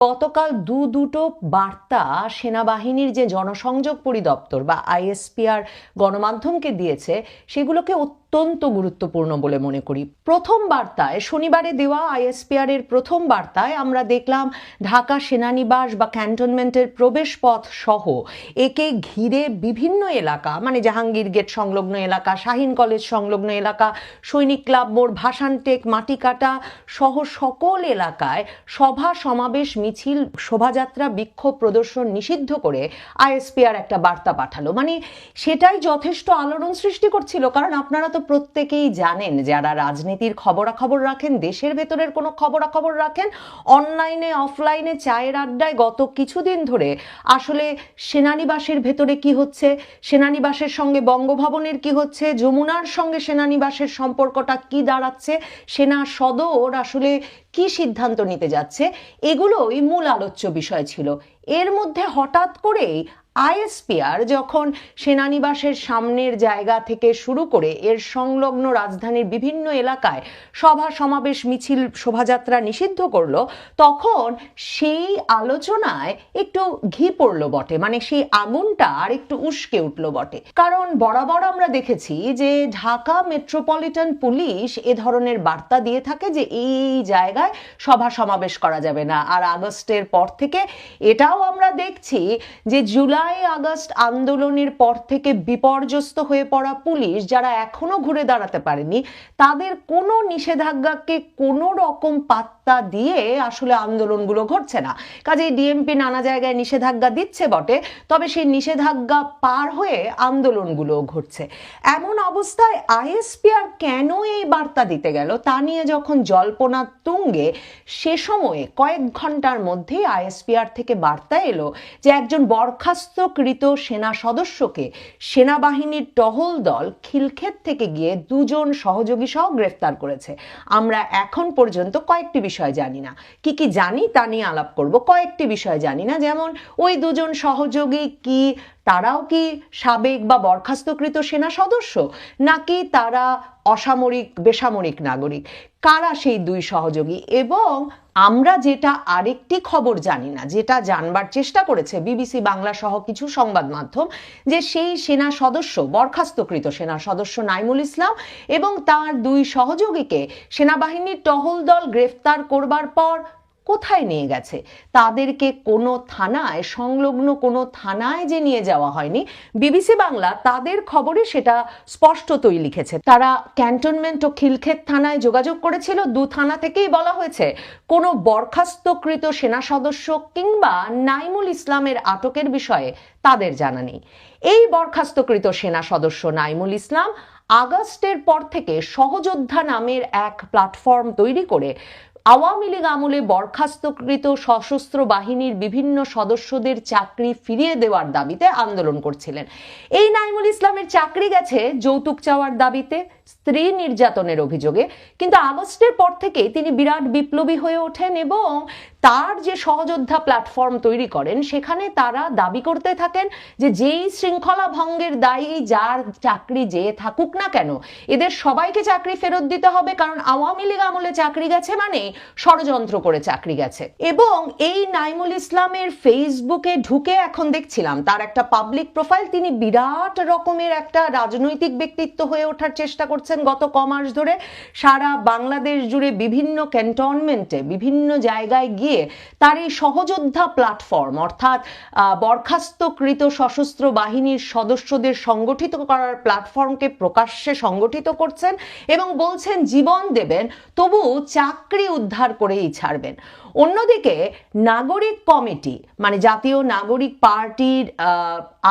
গতকাল দুটো বার্তা সেনাবাহিনীর যে জনসংযোগ পরিদপ্তর বা আইএসপিআর গণমাধ্যমকে দিয়েছে সেগুলোকে অত্যন্ত গুরুত্বপূর্ণ বলে মনে করি। প্রথম বার্তায়, শনিবারে দেওয়া আইএসপিআর এর প্রথম বার্তায় আমরা দেখলাম ঢাকা সেনানিবাস বা ক্যান্টনমেন্টের প্রবেশ পথ সহ একে ঘিরে বিভিন্ন এলাকা, মানে জাহাঙ্গীর গেট সংলগ্ন এলাকা, শাহীন কলেজ সংলগ্ন এলাকা, সৈনিক ক্লাব মোড়, ভাসানটেক, মাটিকাটা সহ সকল এলাকায় সভা সমাবেশ, মিছিল, শোভাযাত্রা, বিক্ষোভ প্রদর্শন নিষিদ্ধ করে আইএসপিআর একটা বার্তা পাঠালো। মানে সেটাই যথেষ্ট আলোড়ন সৃষ্টি করছিল, কারণ আপনারা তো প্রত্যেকেই জানেন, যারা রাজনীতির খবরাখবর রাখেন, দেশের ভেতরের কোনো খবরাখবর রাখেন, অনলাইনে অফলাইনে চায়ের আড্ডায় গত কিছুদিন ধরে আসলে সেনানিবাসের ভেতরে কি হচ্ছে, সেনানিবাসের সঙ্গে বঙ্গভবনের কি হচ্ছে, যমুনার সঙ্গে সেনানিবাসের সম্পর্কটা কি দাঁড়াচ্ছে, সেনা সদর আসলে কি সিদ্ধান্ত নিতে যাচ্ছে, এগুলোই মূল আলোচ্য বিষয় ছিল। এর মধ্যে হঠাৎ করেই আইএসপিআর যখন সেনানিবাসের সামনের জায়গা থেকে শুরু করে এর সংলগ্ন রাজধানীর বিভিন্ন এলাকায় সভা সমাবেশ, মিছিল, শোভাযাত্রা নিষিদ্ধ করলো, তখন সেই আলোচনায় একটু ঘি পড়লো বটে, মানে সেই আগুনটা আর একটু উস্কে উঠলো বটে। কারণ বরাবর আমরা দেখেছি যে ঢাকা মেট্রোপলিটন পুলিশ এ ধরনের বার্তা দিয়ে থাকে যে এই জায়গায় সভা সমাবেশ করা যাবে না। আর আগস্টের পর থেকে এটাও আমরা দেখছি যে জুলাই আগস্ট আন্দোলনের পর থেকে বিপর্যস্ত হয়ে পড়া পুলিশ, যারা এখনো ঘুরে দাঁড়াতে পারেনি, তাদের কোনো নিষেধাজ্ঞাকে কোনো রকম পাত্তা দিয়ে আসলে আন্দোলনগুলো ঘটছে না। কাজেই ডিএমপি নানা জায়গায় নিষেধাজ্ঞা দিচ্ছে বটে, তবে সেই নিষেধাজ্ঞা পার হয়ে আন্দোলনগুলো ঘটছে। এমন অবস্থায় আইএসপিআর কেন এই বার্তা দিতে গেল তা নিয়ে যখন জল্পনা তুঙ্গে, সে সময়ে কয়েক ঘন্টার মধ্যেই আইএসপিআর থেকে বার্তা এলো যে একজন বরখাস্তকৃত সেনা সদস্যকে সেনাবাহিনীর টহল দল খিলক্ষেত থেকে গিয়ে 2 জন সহযোগী সহ গ্রেফতার করেছে। আমরা এখন পর্যন্ত কয়েকটি বিষয় জানি না। কি কি জানি তা নিয়ে আলাপ করব। কয়েকটি বিষয় জানি না, যেমন ওই 2 জন সহযোগী কি তারাও কি সাবেক বা বরখাস্তকৃত সেনা সদস্য, নাকি তারা অসামরিক বেসামরিক নাগরিক, কারা সেই 2 সহযোগী। এবং আমরা যেটা আরেকটি খবর জানি না, যেটা জানবার চেষ্টা করেছে বিবিসি বাংলা সহ কিছু সংবাদ মাধ্যম, যে সেই সেনা সদস্য, বরখাস্তকৃত সেনা সদস্য নাইমুল ইসলাম এবং তার 2 সহযোগীকে সেনাবাহিনীর টহল দল গ্রেফতার করবার পর কোথায় নিয়ে গেছে। তাদেরকে কোনো থানায়, সংলগ্ন কোনো থানায় যে নিয়ে যাওয়া হয়নি, বিবিসি বাংলা তাদের খবরে সেটা স্পষ্টতই লিখেছে। তারা ক্যান্টনমেন্ট ও খিলক্ষেত থানায় যোগাযোগ করেছিল। 2 থানা থেকেই বলা হয়েছে কোনো বরখাস্তকৃত সেনা সদস্য কিংবা নাইমুল ইসলামের আটকের বিষয়ে তাদের জানা নেই। এই বরখাস্তকৃত সেনা সদস্য নাইমুল ইসলাম আগস্টের পর থেকে সহযোদ্ধা নামের এক প্ল্যাটফর্ম তৈরি করে আওয়ামী লীগ আমলে বরখাস্তকৃত সশস্ত্র বাহিনীর বিভিন্ন সদস্যদের চাকরি ফিরিয়ে দেওয়ার দাবিতে আন্দোলন করছিলেন। এই নাইমুল ইসলামের চাকরি গেছে যৌতুক চাওয়ার দাবিতে, স্ত্রী নির্যাতনের অভিযোগে, কিন্তু আগস্টের পর থেকে তিনি বিরাট বিপ্লবী হয়ে ওঠেন এবং তার যে সহযোদ্ধা প্ল্যাটফর্ম তৈরি করেন সেখানে তারা দাবি করতে থাকেন যে যেই শৃঙ্খলা ভঙ্গের দায়ী যার চাকরি যেয়ে থাকুক না কেন, এদের সবাইকে চাকরি ফেরত দিতে হবে, কারণ আওয়ামী লীগ আমলে চাকরি গেছে মানে ষড়যন্ত্র করে চাকরি গেছে। এবং এই নাইমুল ইসলামের ফেসবুকে ঢুকে এখন দেখছিলাম তার একটা পাবলিক প্রোফাইল, তিনি বিরাট রকমের একটা রাজনৈতিক ব্যক্তিত্ব হয়ে ওঠার চেষ্টা করছেন গত কমাস ধরে। সারা বাংলাদেশ জুড়ে বিভিন্ন ক্যান্টনমেন্টে বিভিন্ন জায়গায় গিয়ে তার এই সহযোদ্ধা প্ল্যাটফর্ম, অর্থাৎ বরখাস্তকৃত সশস্ত্র বাহিনীর সদস্যদের সংগঠিত করার প্ল্যাটফর্মকে প্রকাশ্যে সংগঠিত করছেন এবং বলছেন জীবন দেবেন, তবু চাকরি উদ্ধার করেই ছাড়বেন। অন্যদিকে নাগরিক কমিটি, মানে জাতীয় নাগরিক পার্টির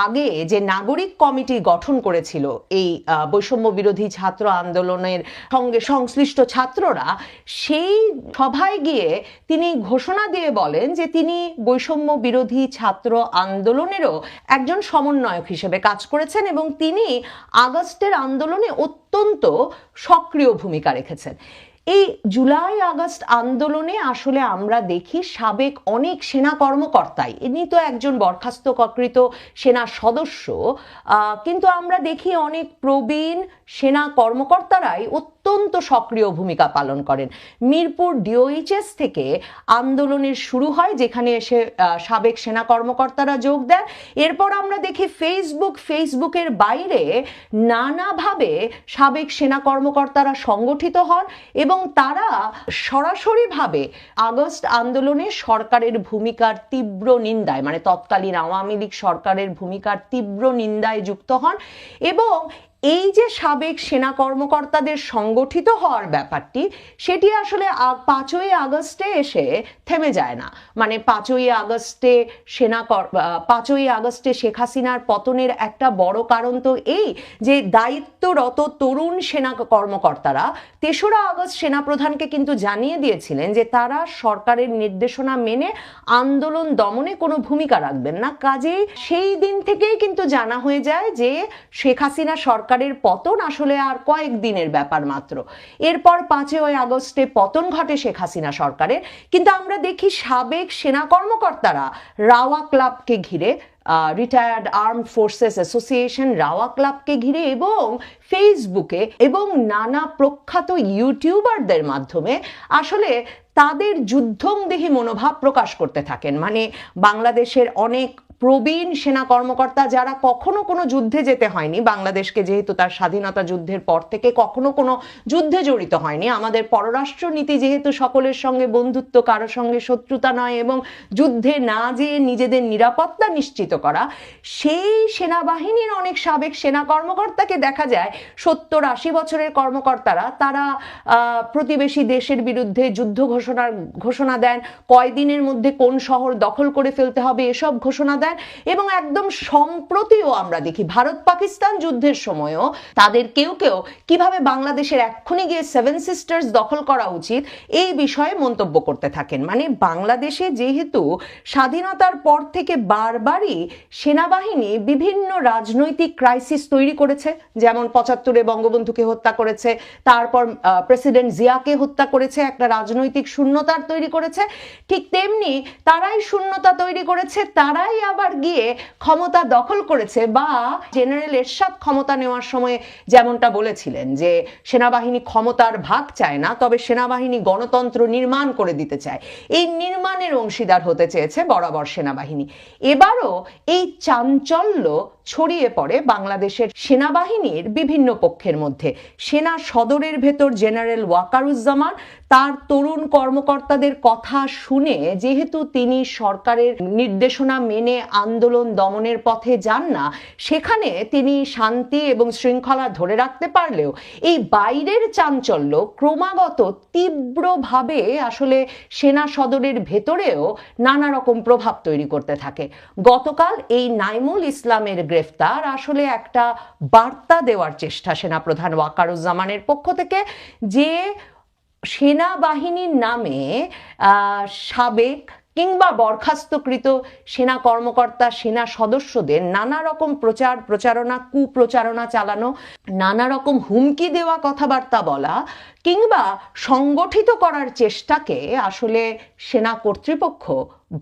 আগে যে নাগরিক কমিটি গঠন করেছিল এই বৈষম্য বিরোধী ছাত্র আন্দোলনের সঙ্গে সংশ্লিষ্ট ছাত্ররা, সেই সভায় গিয়ে তিনি ঘোষণা দিয়ে বলেন যে তিনি বৈষম্য বিরোধী ছাত্র আন্দোলনেরও একজন সমন্বয়ক হিসেবে কাজ করেছেন এবং তিনি আগস্টের আন্দোলনে অত্যন্ত সক্রিয় ভূমিকা রেখেছেন। এই জুলাই আগস্ট আন্দোলনে আসলে আমরা দেখি সাবেক অনেক সেনা কর্মকর্তাই, ইনি তো একজন বরখাস্তকৃত সেনা সদস্য, কিন্তু আমরা দেখি অনেক প্রবীণ সেনা কর্মকর্তারাই অত্যন্ত সক্রিয় ভূমিকা পালন করেন। মিরপুর ডিওএইচএস থেকে আন্দোলনের শুরু হয়, যেখানে এসে সাবেক সেনা কর্মকর্তারা যোগ দেন। এরপর আমরা দেখি ফেসবুকের বাইরে নানাভাবে সাবেক সেনা কর্মকর্তারা সংগঠিত হন এবং তারা সরাসরিভাবে আগস্ট আন্দোলনে সরকারের ভূমিকার তীব্র নিন্দায়, মানে তৎকালীন আওয়ামী লীগ সরকারের ভূমিকার তীব্র নিন্দায় যুক্ত হন। এবং এই যে সাবেক সেনা কর্মকর্তাদের সংগঠিত হওয়ার ব্যাপারটি, সেটি আসলে 5ই আগস্টে এসে থেমে যায় না। মানে 5ই আগস্টে শেখ হাসিনার পতনের একটা বড় কারণ তো এই যে দায়িত্বরত তরুণ সেনা কর্মকর্তারা 3রা আগস্ট সেনাপ্রধানকে কিন্তু জানিয়ে দিয়েছিলেন যে তারা সরকারের নির্দেশনা মেনে আন্দোলন দমনে কোনো ভূমিকা রাখবেন না। কাজেই সেই দিন থেকেই কিন্তু জানা হয়ে যায় যে শেখ হাসিনা সরকারের পতন আসলে আর কয়েকদিনের ব্যাপার মাত্র। এরপর 5ই আগস্টে পতন ঘটে শেখ হাসিনা সরকারের। কিন্তু আমরা দেখি সাবেক সেনা কর্মকর্তারা রাওয়া ক্লাবকে ঘিরে, retired armed forces association rava ক্লাবকে ঘিরে এবং ফেসবুকে এবং নানা প্রখ্যাত ইউটিউবারদের মাধ্যমে আসলে তাদের যুদ্ধংদেহী মনোভাব প্রকাশ করতে থাকেন। মানে বাংলাদেশের অনেক প্রবীণ সেনা কর্মকর্তা যারা কখনো কোনো যুদ্ধে যেতে হয়নি, বাংলাদেশকে যেহেতু তার স্বাধীনতা যুদ্ধের পর থেকে কখনো কোনো যুদ্ধে জড়িত হয়নি, আমাদের পররাষ্ট্র নীতি যেহেতু সকলের সঙ্গে বন্ধুত্ব, কারো সঙ্গে শত্রুতা নয় এবং যুদ্ধে না যেয়ে নিজেদের নিরাপত্তা নিশ্চিত করা, সেই সেনাবাহিনীর অনেক সাবেক সেনা কর্মকর্তাকে দেখা যায় 70-80 বছরের কর্মকর্তারা, তারা প্রতিবেশী দেশের বিরুদ্ধে যুদ্ধ ঘোষণা দেন, কয়দিনের মধ্যে কোন শহর দখল করে ফেলতে হবে এসব ঘোষণা দেন। এবং একদম সম্প্রতিও আমরা দেখি ভারত পাকিস্তান যুদ্ধের সময়ও তাদের কেউ কিভাবে বাংলাদেশের এক্ষুনি গিয়ে 7 সিস্টার্স দখল করা উচিত এই বিষয়ে মন্তব্য করতে থাকেন। মানে বাংলাদেশে যেহেতু স্বাধীনতার পর থেকে বারবারই সেনাবাহিনী বিভিন্ন রাজনৈতিক ক্রাইসিস তৈরি করেছে, যেমন 75-এ বঙ্গবন্ধুকে হত্যা করেছে, তারপর প্রেসিডেন্ট জিয়াকে হত্যা করেছে, একটা রাজনৈতিক শূন্যতার তৈরি করেছে। ঠিক তেমনি তারাই শূন্যতা তৈরি করেছে, তারাই আবার গিয়ে ক্ষমতা দখল করেছে। বা জেনারেল এরশাদ ক্ষমতা নেওয়ার সময় যেমনটা বলেছিলেন যে সেনাবাহিনী ক্ষমতার ভাগ চায় না, তবে সেনাবাহিনী গণতন্ত্র নির্মাণ করে দিতে চায়। এই নির্মাণের অংশীদার হতে চেয়েছে বরাবর সেনাবাহিনী। এবারও এই চাঞ্চল্য ছড়িয়ে পড়ে বাংলাদেশের সেনাবাহিনীর বিভিন্ন পক্ষের মধ্যে। সেনা সদরের ভেতর জেনারেল ওয়াকারুজ্জামান তার তরুণ কর্মকর্তাদের কথা শুনে, যেহেতু তিনি সরকারের নির্দেশনা মেনে আন্দোলন দমনের পথে যান না, সেখানে তিনি শান্তি এবং শৃঙ্খলা ধরে রাখতে পারলেও এই বাইরের চাঞ্চল্য ক্রমাগত তীব্রভাবে আসলে সেনা সদরের ভেতরেও নানা রকম প্রভাব তৈরি করতে থাকে। গতকাল এই নাইমুল ইসলামের গ্রেফতার আসলে একটা বার্তা দেওয়ার চেষ্টা সেনাপ্রধান ওয়াকারুজ্জামানের পক্ষ থেকে, যে সেনাবাহিনীর নামে সাবেক কিংবা বরখাস্তকৃত সেনা কর্মকর্তা, সেনা সদস্যদের নানা রকম প্রচারণা, কুপ্রচারণা চালানো, নানা রকম হুমকি দেওয়া, কথাবার্তা বলা কিংবা সংগঠিত করার চেষ্টাকে আসলে সেনা কর্তৃপক্ষ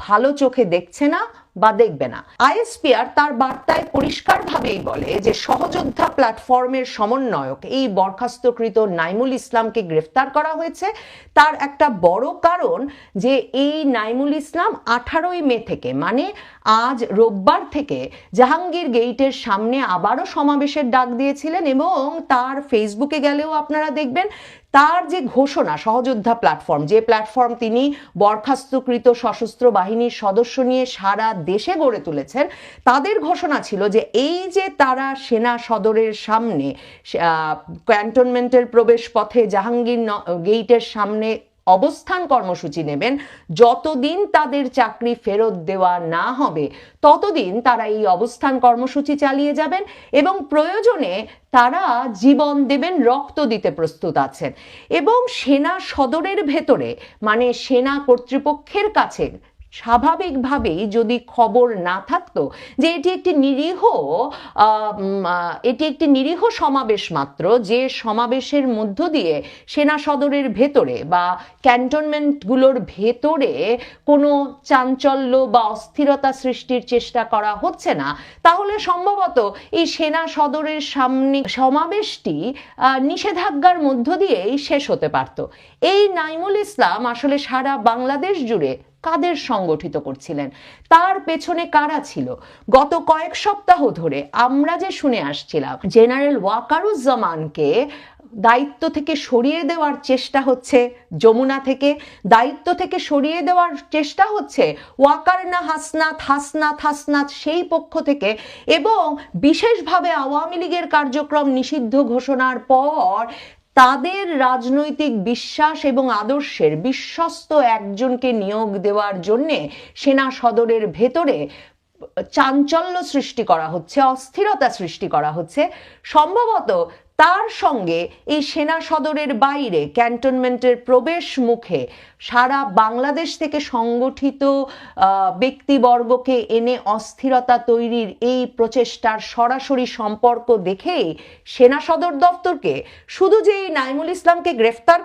ভালো চোখে দেখছে না বা দেখবে না। আইএসপিআর তার বার্তায় পরিষ্কারভাবেই বলে যে সহযোদ্ধা প্ল্যাটফর্মের সমন্বয়ক এই বরখাস্তকৃত নাইমুল ইসলামকে গ্রেফতার করা হয়েছে। তার একটা বড় কারণ যে এই নাইমুল ইসলাম 18ই মে থেকে, মানে আজ রোববার থেকে জাহাঙ্গীর গেইটের সামনে আবারও সমাবেশের ডাক দিয়েছিলেন এবং তার ফেসবুকে গেলেও আপনারা দেখবেন তার যে ঘোষণা, সহযোদ্ধা প্ল্যাটফর্ম, যে প্ল্যাটফর্ম তিনি বরখাস্তকৃত সশস্ত্র বাহিনীর সদস্য নিয়ে সারা দেশে গড়ে তুলেছেন, তাদের ঘোষণা ছিল যে এই যে তারা সেনা সদরের সামনে ক্যান্টনমেন্টের প্রবেশ পথে জাহাঙ্গীর গেইটের সামনে অবস্থান কর্মসূচি নেবেন, যতদিন তাদের চাকরি ফেরত দেওয়া না হবে ততদিন তারা এই অবস্থান কর্মসূচি চালিয়ে যাবেন এবং প্রয়োজনে তারা জীবন দেবেন, রক্ত দিতে প্রস্তুত আছেন। এবং সেনা সদরের ভেতরে, মানে সেনা কর্তৃপক্ষের কাছে স্বাভাবিকভাবেই যদি খবর না থাকতো যে এটি একটি নিরীহ সমাবেশ মাত্র, যে সমাবেশের মধ্য দিয়ে সেনা সদরের ভেতরে বা ক্যান্টনমেন্টগুলোর ভেতরে কোনো চাঞ্চল্য বা অস্থিরতা সৃষ্টির চেষ্টা করা হচ্ছে না, তাহলে সম্ভবত এই সেনা সদরের সামনে সমাবেশটি নিষেধাজ্ঞার মধ্য দিয়েই শেষ হতে পারত। এই নাইমুল ইসলাম আসলে সারা বাংলাদেশ জুড়ে কাদের সংগঠিত করছিলেন, তার পেছনে কারা ছিল? গত কয়েক সপ্তাহ ধরে আমরা যে শুনে আসছিলাম জেনারেল ওয়াকারুজ্জামানকে দায়িত্ব থেকে সরিয়ে দেওয়ার চেষ্টা হচ্ছে, যমুনা থেকে দায়িত্ব থেকে সরিয়ে দেওয়ার চেষ্টা হচ্ছে ওয়াকারনা হাসনাত সেই পক্ষ থেকে, এবং বিশেষভাবে আওয়ামী লীগের কার্যক্রম নিষিদ্ধ ঘোষণার পর তাদের রাজনৈতিক বিশ্বাস এবং আদর্শের বিশ্বস্ত একজনকে নিয়োগ দেওয়ার জন্যে সেনা সদরের ভেতরে চাঞ্চল্য সৃষ্টি করা হচ্ছে, অস্থিরতা সৃষ্টি করা হচ্ছে। সম্ভবত তার সঙ্গে এই সেনা সদরের বাইরে ক্যান্টনমেন্টের প্রবেশ মুখে সারা বাংলাদেশ থেকে সংগঠিত ব্যক্তিবর্গকে এনে অস্থিরতা তৈরির এই প্রচেষ্টার সরাসরি সম্পর্ক দেখেই সেনা সদর দপ্তরকে শুধু যে এই নাইমুল ইসলামকে গ্রেফতার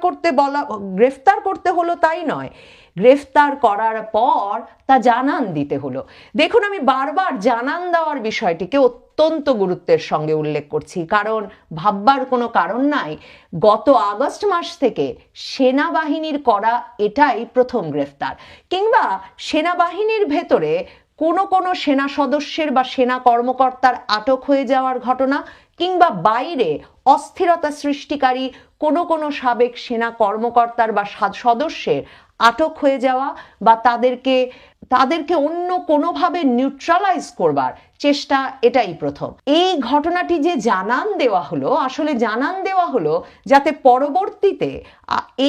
করতে হলো তাই নয়, গ্রেফতার করার পর তা জানান দিতে হলো। দেখুন, আমি বারবার জানান দেওয়ার বিষয়টিকে অত্যন্ত গুরুত্বের সঙ্গে উল্লেখ করছি, কারণ ভাববার কোনো কারণ নাই, গত আগস্ট মাস থেকে সেনাবাহিনীর করা এটাই প্রথম গ্রেফতার, কিংবা সেনাবাহিনীর ভেতরে কোনো সেনা সদস্যের বা সেনা কর্মকর্তার আটক হয়ে যাওয়ার ঘটনা, কিংবা বাইরে অস্থিরতা সৃষ্টিকারী কোনো সাবেক সেনা কর্মকর্তার বা সদস্যের আটক হয়ে যাওয়া বা তাদেরকে অন্য কোনোভাবে নিউট্রালাইজ করবার চেষ্টা, এটাই প্রথম। এই ঘটনাটি যে জানান দেওয়া হলো যাতে পরবর্তীতে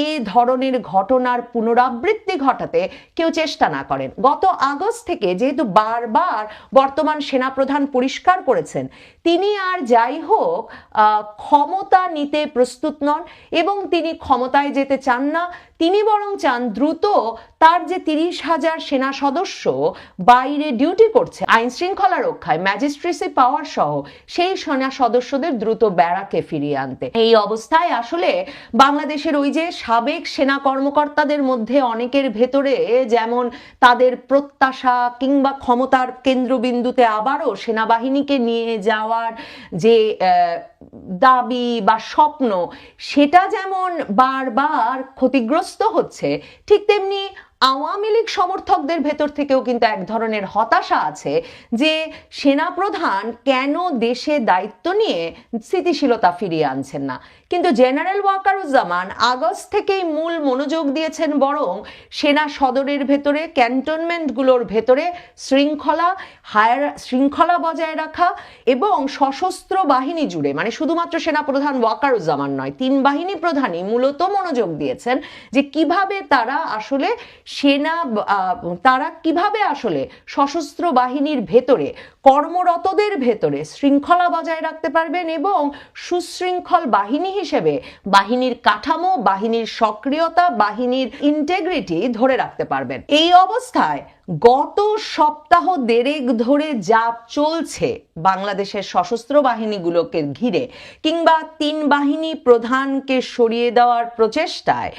এই ধরনের ঘটনার পুনরাবৃত্তি ঘটাতে কেউ চেষ্টা না করেন। গত আগস্ট থেকে যেহেতু বারবার বর্তমান সেনাপ্রধান পরিষ্কার করেছেন তিনি আর যাই হোক ক্ষমতা নিতে প্রস্তুত নন এবং তিনি ক্ষমতায় যেতে চান না, তিনি বরং চান দ্রুত তার যে 30,000 সেনা সদস্য বাইরে ডিউটি করছে আইন শৃঙ্খলা রক্ষায়, ম্যাজিস্ট্রেসি পাওয়ার সহ সেই সেনা সদস্যদের দ্রুত ব্যারাকে ফিরিয়ে আনতে। এই অবস্থায় আসলে বাংলাদেশের ওই যে সাবেক সেনা কর্মকর্তাদের মধ্যে অনেকের ভেতরে যেমন তাদের প্রত্যাশা কিংবা ক্ষমতার কেন্দ্রবিন্দুতে আবারও সেনাবাহিনীকে নিয়ে যাওয়ার যে দাবি বা স্বপ্ন, সেটা যেমন বারবার ক্ষতিগ্রস্ত হচ্ছে, ঠিক তেমনি আওয়ামী লীগ সমর্থকদের ভেতর থেকেও কিন্তু এক ধরনের হতাশা আছে যে সেনাপ্রধান কেন দেশে দায়িত্ব নিয়ে স্থিতিশীলতা ফিরিয়ে আনছেন না। কিন্তু জেনারেল ওয়াকারুজ্জামান আগস্ট থেকেই মূল মনোযোগ দিয়েছেন বরং সেনা সদরের ভেতরে ক্যান্টনমেন্টগুলোর ভেতরে শৃঙ্খলা বজায় রাখা এবং সশস্ত্র বাহিনী জুড়ে, মানে শুধুমাত্র সেনাপ্রধান ওয়াকারুজ্জামান নয়, 3 বাহিনী প্রধানই মূলত মনোযোগ দিয়েছেন যে কিভাবে তারা আসলে সশস্ত্র বাহিনীর ভেতরে কর্মরতদের ভেতরে শৃঙ্খলা বজায় রাখতে পারবেন এবং সুশৃঙ্খল বাহিনী হিসেবে বাহিনীর কাঠামো, বাহিনীর সক্রিয়তা, বাহিনীর ইন্টেগ্রিটি ধরে রাখতে পারবেন। এই অবস্থায় গত সপ্তাহ দেড়েক ধরে যা চলছে বাংলাদেশের সশস্ত্র বাহিনীগুলোকে ঘিরে কিংবা 3 বাহিনী প্রধানকে সরিয়ে দেওয়ার প্রচেষ্টায়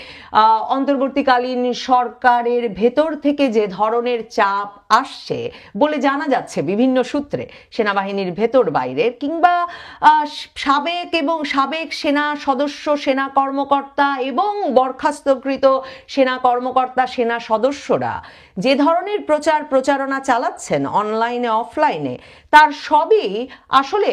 অন্তর্বর্তীকালীন সরকারের ভেতর থেকে যে ধরনের চাপ আসছে বলে জানা যাচ্ছে বিভিন্ন সূত্রে, সেনাবাহিনীর ভেতর বাইরের কিংবা সাবেক সেনা সদস্য, সেনা কর্মকর্তা এবং বরখাস্তকৃত সেনা কর্মকর্তা, সেনা সদস্যরা যে ধরনের প্রচারণা চালাচ্ছেন অনলাইনে অফলাইনে, তার সবই আসলে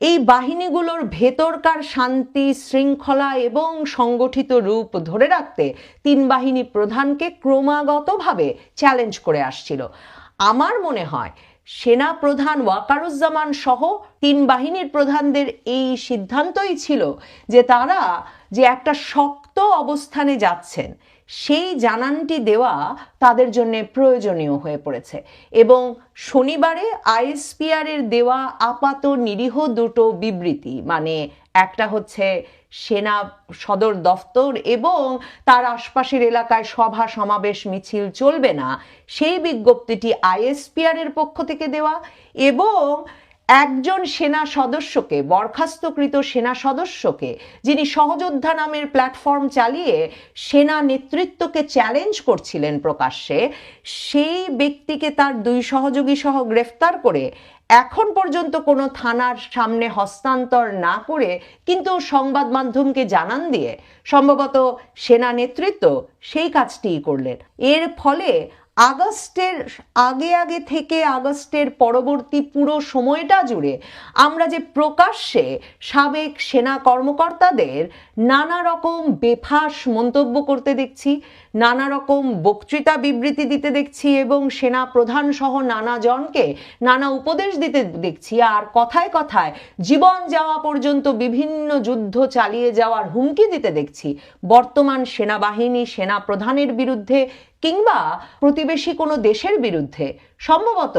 এই বাহিনীগুলোর ভেতরকার শান্তি শৃঙ্খলা এবং সংগঠিত রূপ ধরে রাখতে 3 বাহিনী প্রধানকে ক্রমাগতভাবে চ্যালেঞ্জ করে আসছিল। আমার মনে হয় সেনা প্রধান ওয়াকারুজ্জামান সহ 3 বাহিনীর প্রধানদের এই সিদ্ধান্তই ছিল যে তারা যে একটা শক্ত অবস্থানে যাচ্ছেন সেই জানানটি দেওয়া তাদের জন্য প্রয়োজনীয় হয়ে পড়েছে। এবং শনিবারে আইএসপিআর এর দেওয়া আপাত নিরীহ দুটো বিবৃতি, মানে একটা হচ্ছে সেনা সদর দফতর এবং তার আশপাশের এলাকায় সভা সমাবেশ মিছিল চলবে না, সেই বিজ্ঞপ্তিটি আইএসপিআর এর পক্ষ থেকে দেওয়া এবং একজন সেনা সদস্যকে, বরখাস্তকৃত সেনা সদস্যকে, যিনি সহযোদ্ধা নামের প্ল্যাটফর্ম চালিয়ে সেনা নেতৃত্বকে চ্যালেঞ্জ করছিলেন প্রকাশ্যে, সেই ব্যক্তিকে তার 2 সহযোগী সহ গ্রেফতার করে এখন পর্যন্ত কোনো থানার সামনে হস্তান্তর না করে কিন্তু সংবাদ মাধ্যমকে জানান দিয়ে সম্ভবত সেনা নেতৃত্ব সেই কাজটিই করলেন। এর ফলে আগস্টের আগে থেকে আগস্টের পরবর্তী পুরো সময়টা জুড়ে আমরা যে প্রকাশ্যে সাবেক সেনা কর্মকর্তাদের নানা রকম বেফাঁস মন্তব্য করতে দেখছি, নানা রকম বক্তৃতা বিবৃতি দিতে দেখছি এবং সেনা প্রধান সহ নানা জনকে নানা উপদেশ দিতে দেখছি, আর কথায় কথায় জীবন যাওয়া পর্যন্ত বিভিন্ন যুদ্ধ চালিয়ে যাওয়ার হুমকি দিতে দেখছি বর্তমান সেনাবাহিনী, সেনা প্রধানের বিরুদ্ধে কিংবা প্রতিবেশী কোনো দেশের বিরুদ্ধে। সম্ভবত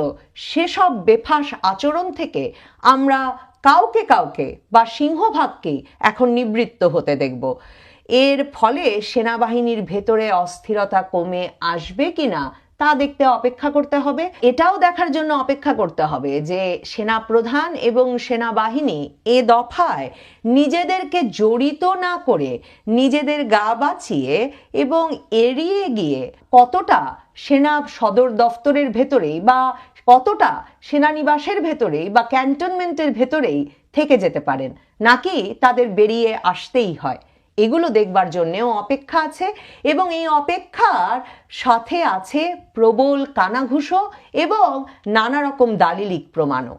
সেসব বেফাঁস আচরণ থেকে আমরা কাউকে বা সিংহভাগকেই এখন নিবৃত্ত হতে দেখব। এর ফলে সেনাবাহিনীর ভেতরে অস্থিরতা কমে আসবে কিনা তা দেখতে অপেক্ষা করতে হবে। এটাও দেখার জন্য অপেক্ষা করতে হবে যে সেনা প্রধান এবং সেনাবাহিনী এ দফায় নিজেদেরকে জড়িত না করে নিজেদের গা বাঁচিয়ে এবং এড়িয়ে গিয়ে কতটা সেনা সদর দফতরের ভেতরেই বা কতটা সেনানিবাসের ভেতরেই বা ক্যান্টনমেন্টের ভেতরেই থেকে যেতে পারেন, নাকি তাদের বেরিয়ে আসতেই হয়। এগুলো দেখবার জন্যেও অপেক্ষা আছে এবং এই অপেক্ষার সাথে আছে প্রবল কানাঘুষো এবং নানা রকম দালিলিক প্রমাণও।